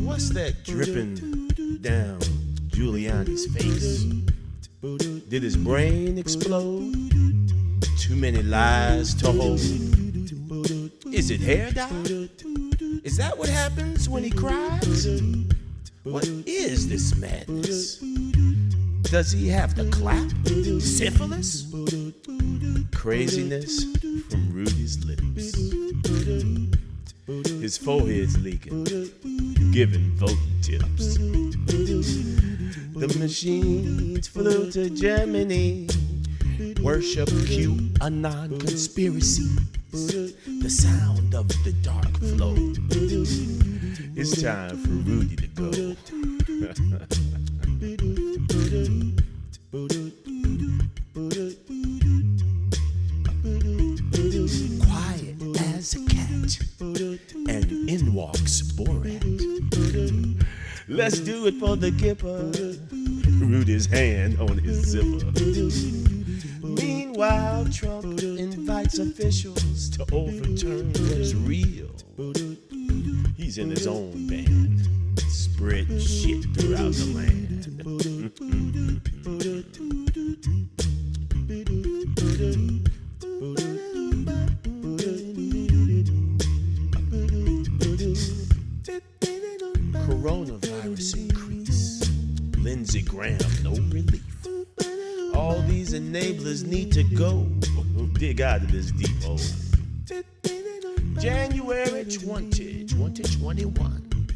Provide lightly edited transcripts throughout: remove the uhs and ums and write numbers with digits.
What's that dripping down Giuliani's face? Did his brain explode? Too many lies to hold? Is it hair dye? Is that what happens when he cries? What is this madness? Does he have the clap? Syphilis? Craziness from Rudy's lips. His forehead's leaking, giving voting tips. The machines flew to Germany, worship QAnon conspiracies, the sound of the dark flow. It's time for Rudy to go. Quiet as a cat, and in walks Borat. Let's do it for the Kipper. Rudy's hand on his zipper. Meanwhile, Trump invites officials to overturn what's real. He's in his own band, spreading shit throughout the land. Coronavirus increase, Lindsey Graham no relief. All these enablers need to go. Dig out of this deep hole. January 20, 2021.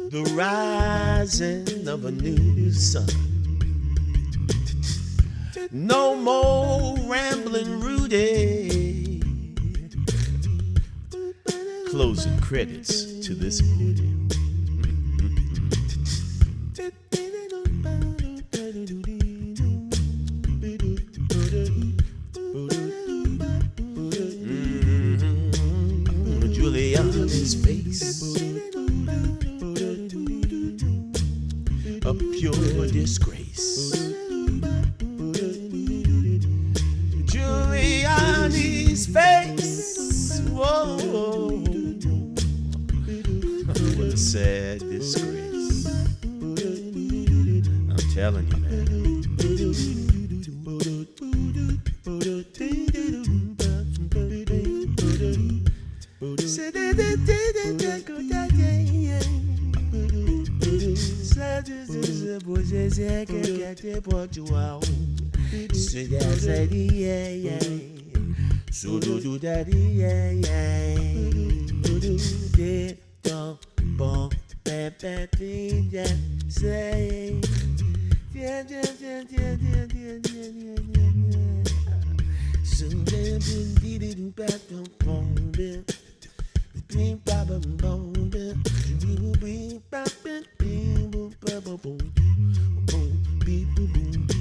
The rising of a new sun. No more rambling Rudy. Closing credits to this movie. Giuliani's face, a pure disgrace. a sad disgrace. I'm telling you, man. So do daddy, yeah, yeah. Don't bon, baby, yeah, say, yeah. So then, did it back on bit. Bing, baba, boom, bing, bing, bing, bing, boom, boom, boom, boom, boom, boom, boom.